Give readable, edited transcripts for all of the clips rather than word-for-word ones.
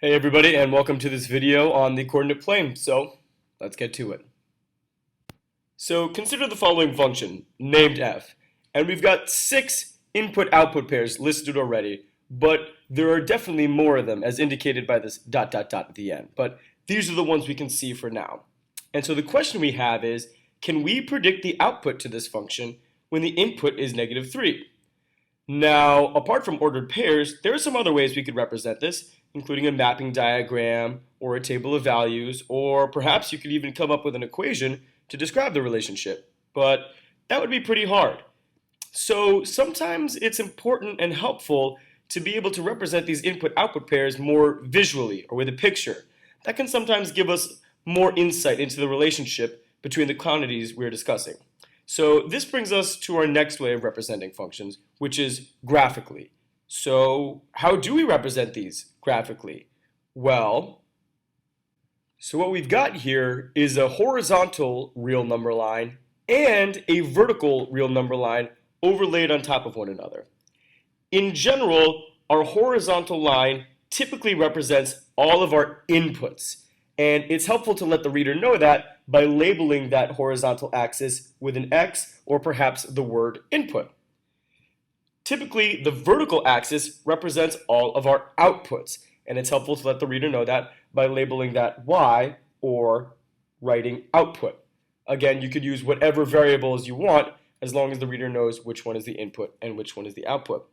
Hey everybody, and welcome to this video on the coordinate plane. So let's get to it. So consider the following function named f, and we've got 6 input-output pairs listed already, but there are definitely more of them as indicated by this ... at the end, but these are the ones we can see for now. And so the question we have is, can we predict the output to this function when the input is -3? Now, apart from ordered pairs, there are some other ways we could represent this, including a mapping diagram or a table of values, or perhaps you could even come up with an equation to describe the relationship. But that would be pretty hard. So sometimes it's important and helpful to be able to represent these input-output pairs more visually or with a picture. That can sometimes give us more insight into the relationship between the quantities we're discussing. So this brings us to our next way of representing functions, which is graphically. So how do we represent these graphically? Well, so what we've got here is a horizontal real number line and a vertical real number line overlaid on top of one another. In general, our horizontal line typically represents all of our inputs, and it's helpful to let the reader know that by labeling that horizontal axis with an X or perhaps the word input. Typically, the vertical axis represents all of our outputs, and it's helpful to let the reader know that by labeling that Y or writing output. Again, you could use whatever variables you want as long as the reader knows which one is the input and which one is the output.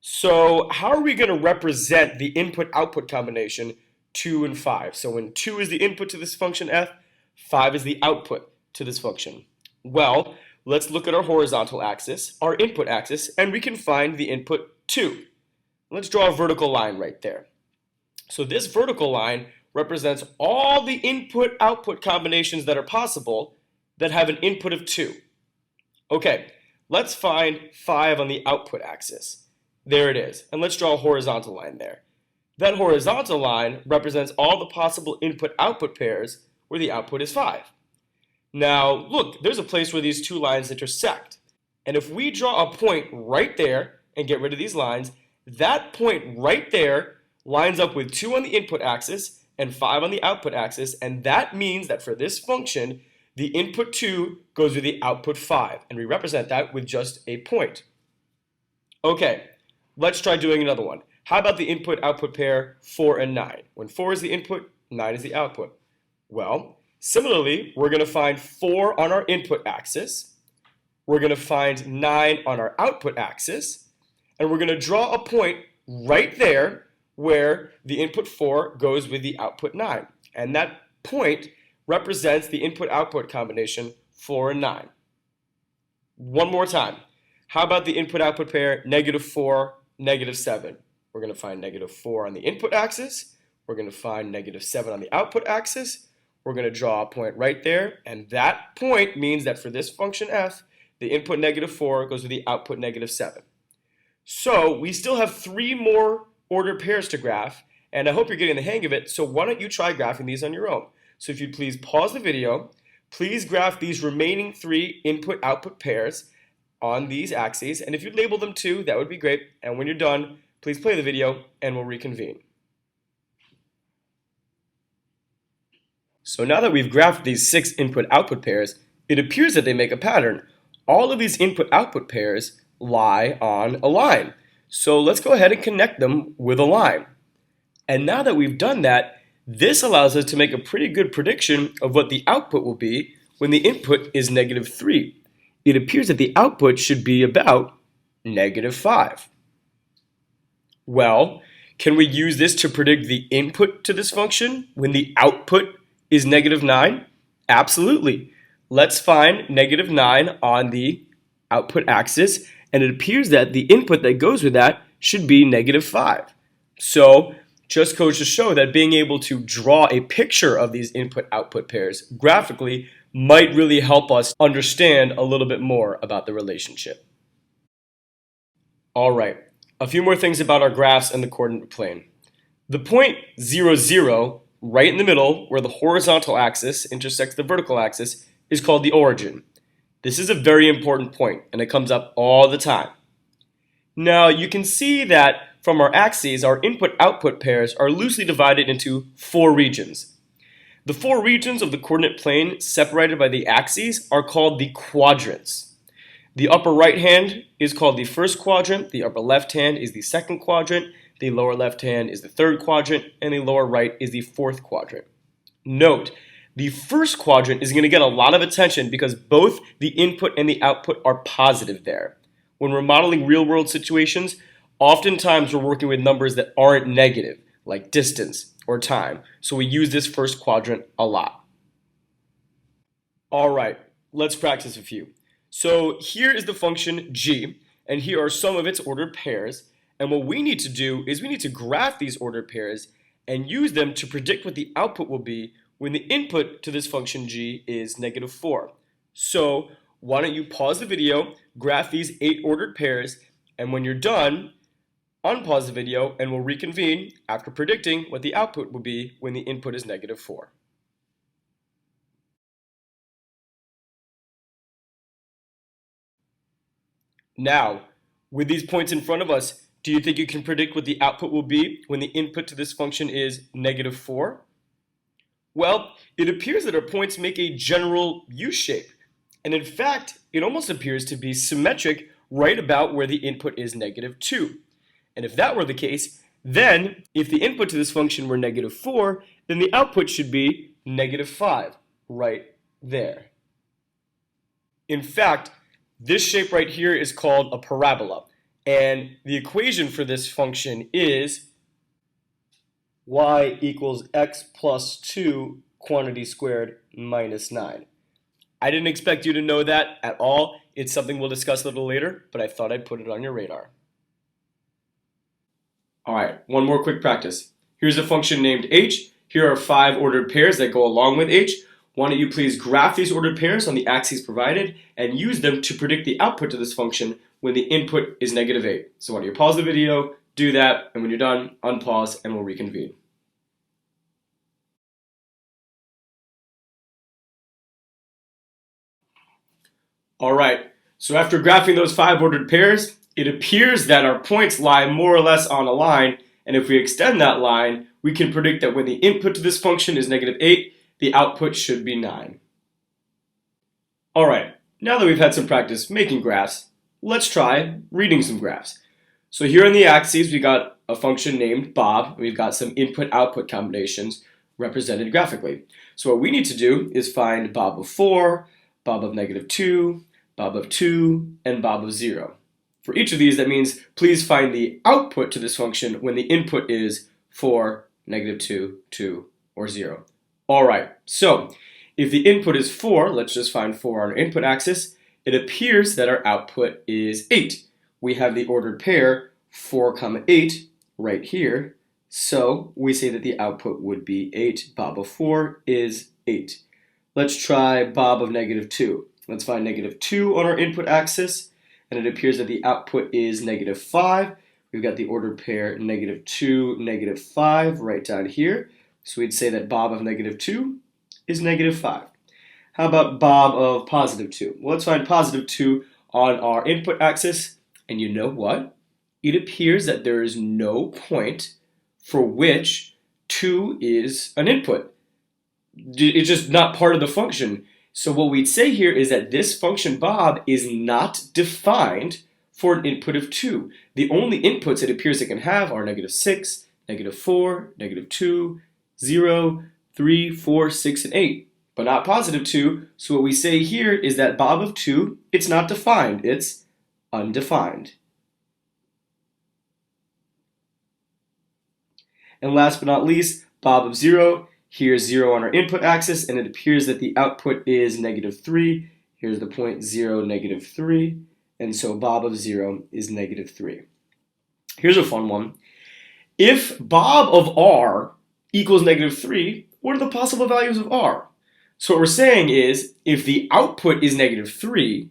So how are we going to represent the input-output combination 2 and 5? So when 2 is the input to this function f, 5 is the output to this function. Well, let's look at our horizontal axis, our input axis, and we can find the input 2. Let's draw a vertical line right there. So this vertical line represents all the input-output combinations that are possible that have an input of 2. Okay, let's find 5 on the output axis. There it is, and let's draw a horizontal line there. That horizontal line represents all the possible input-output pairs where the output is 5. Now, look, there's a place where these two lines intersect. And if we draw a point right there and get rid of these lines, that point right there lines up with 2 on the input axis and 5 on the output axis, and that means that for this function, the input 2 goes with the output 5, and we represent that with just a point. Okay, let's try doing another one. How about the input-output pair 4 and 9? When 4 is the input, 9 is the output. Well, similarly, we're going to find 4 on our input axis, we're going to find 9 on our output axis, and we're going to draw a point right there where the input 4 goes with the output 9. And that point represents the input-output combination 4 and 9. One more time. How about the input-output pair -4, -7? We're going to find -4 on the input axis. We're going to find -7 on the output axis. We're going to draw a point right there, and that point means that for this function f, the input -4 goes with the output -7. So we still have 3 more ordered pairs to graph, and I hope you're getting the hang of it, so why don't you try graphing these on your own? So if you'd please pause the video, please graph these remaining 3 input-output pairs on these axes, and if you'd label them too, that would be great, and when you're done, please play the video and we'll reconvene. So now that we've graphed these 6 input-output pairs, it appears that they make a pattern. All of these input-output pairs lie on a line. So let's go ahead and connect them with a line. And now that we've done that, this allows us to make a pretty good prediction of what the output will be when the input is -3. It appears that the output should be about -5. Well, can we use this to predict the input to this function when the output is -9? Absolutely. Let's find -9 on the output axis, and it appears that the input that goes with that should be -5. So just goes to show that being able to draw a picture of these input-output pairs graphically might really help us understand a little bit more about the relationship. All right, a few more things about our graphs and the coordinate plane. The point 0, 0, right in the middle, where the horizontal axis intersects the vertical axis, is called the origin. This is a very important point, and it comes up all the time. Now, you can see that from our axes, our input-output pairs are loosely divided into 4 regions. The 4 regions of the coordinate plane separated by the axes are called the quadrants. The upper right hand is called the first quadrant, the upper left hand is the second quadrant, the lower left hand is the third quadrant, and the lower right is the fourth quadrant. Note, the first quadrant is going to get a lot of attention because both the input and the output are positive there. When we're modeling real-world situations, oftentimes we're working with numbers that aren't negative, like distance or time, so we use this first quadrant a lot. Alright, let's practice a few. So here is the function g, and here are some of its ordered pairs, and what we need to do is we need to graph these ordered pairs and use them to predict what the output will be when the input to this function g is -4. So why don't you pause the video, graph these 8 ordered pairs, and when you're done, unpause the video and we'll reconvene after predicting what the output will be when the input is -4. Now, with these points in front of us, do you think you can predict what the output will be when the input to this function is -4? Well, it appears that our points make a general U shape, and in fact, it almost appears to be symmetric right about where the input is -2. And if that were the case, then if the input to this function were -4, then the output should be -5, right there. In fact, this shape right here is called a parabola, and the equation for this function is y equals x plus 2 quantity squared minus 9. I didn't expect you to know that at all. It's something we'll discuss a little later, but I thought I'd put it on your radar. Alright, one more quick practice. Here's a function named h. Here are 5 ordered pairs that go along with h. Why don't you please graph these ordered pairs on the axes provided and use them to predict the output to this function when the input is -8. So why don't you pause the video, do that, and when you're done, unpause and we'll reconvene. Alright, so after graphing those 5 ordered pairs, it appears that our points lie more or less on a line, and if we extend that line, we can predict that when the input to this function is -8, the output should be 9. Alright, now that we've had some practice making graphs, let's try reading some graphs. So here on the axes, we got a function named Bob, and we've got some input-output combinations represented graphically. So what we need to do is find Bob of 4, Bob of -2, Bob of 2, and Bob of 0. For each of these, that means please find the output to this function when the input is 4, -2, 2, or 0. Alright, so if the input is 4, let's just find 4 on our input axis, it appears that our output is 8. We have the ordered pair 4, 8 right here, so we say that the output would be 8. Bob of 4 is 8. Let's try Bob of -2. Let's find -2 on our input axis, and it appears that the output is -5. We've got the ordered pair -2, -5 right down here. So we'd say that Bob of -2 is -5. How about Bob of +2? Well, let's find +2 on our input axis, and you know what? It appears that there is no point for which 2 is an input. It's just not part of the function. So what we'd say here is that this function Bob is not defined for an input of 2. The only inputs it appears it can have are -6, -4, -2, 0, 3, 4, 6, and 8, but not +2. So what we say here is that Bob of 2, it's not defined, it's undefined. And last but not least, Bob of 0, here's 0 on our input axis, and it appears that the output is -3. Here's the point 0, -3, and so Bob of 0 is -3. Here's a fun one. If Bob of r equals -3, what are the possible values of r? So what we're saying is, if the output is -3,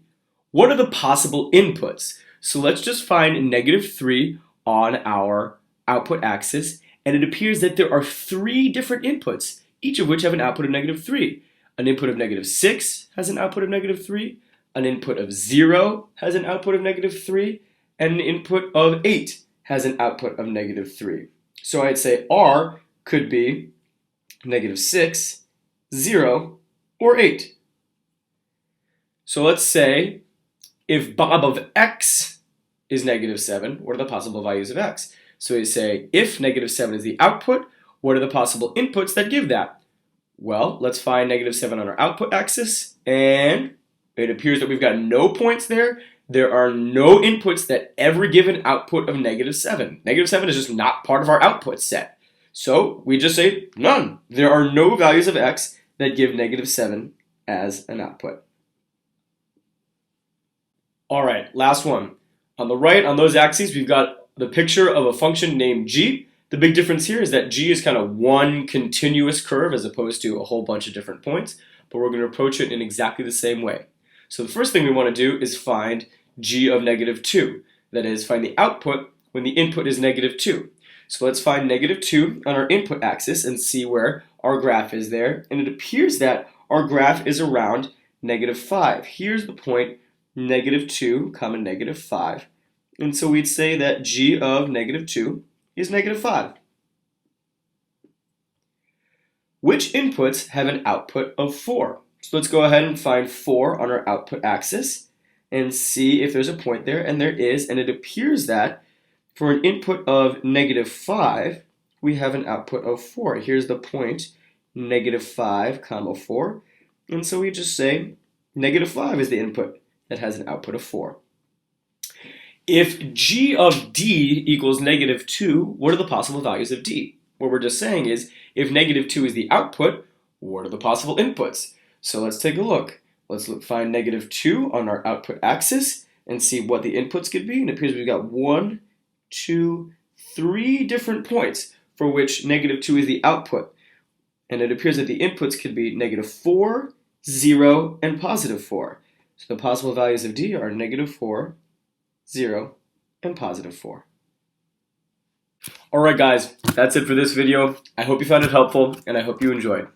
what are the possible inputs? So let's just find -3 on our output axis, and it appears that there are 3 different inputs, each of which have an output of -3. An input of -6 has an output of -3, an input of 0 has an output of -3, and an input of 8 has an output of -3. So I'd say R could be -6, 0, or 8. So let's say if Bob of X is -7, what are the possible values of X? So we say if -7 is the output, what are the possible inputs that give that? Well, let's find -7 on our output axis, and it appears that we've got no points there. There are no inputs that ever give an output of -7. -7 is just not part of our output set. So we just say none. There are no values of X that give -7 as an output. All right, last one. On the right, on those axes, we've got the picture of a function named g. The big difference here is that g is kind of one continuous curve as opposed to a whole bunch of different points, but we're going to approach it in exactly the same way. So the first thing we want to do is find g of -2. That is, find the output when the input is -2. So let's find -2 on our input axis and see where our graph is there. And it appears that our graph is around -5. Here's the point, -2, -5. And so we'd say that g of -2 is -5. Which inputs have an output of 4? So let's go ahead and find 4 on our output axis and see if there's a point there, and there is, and it appears that for an input of -5, we have an output of 4. Here's the point, -5, 4, and so we just say -5 is the input that has an output of 4. If g of d equals -2, what are the possible values of d? What we're just saying is, if -2 is the output, what are the possible inputs? So let's take a look. Let's find -2 on our output axis and see what the inputs could be. And it appears we've got 1, 2, 3 different points for which -2 is the output. And it appears that the inputs could be -4, 0, and +4. So the possible values of d are -4, 0, and +4. Alright guys, that's it for this video. I hope you found it helpful, and I hope you enjoyed.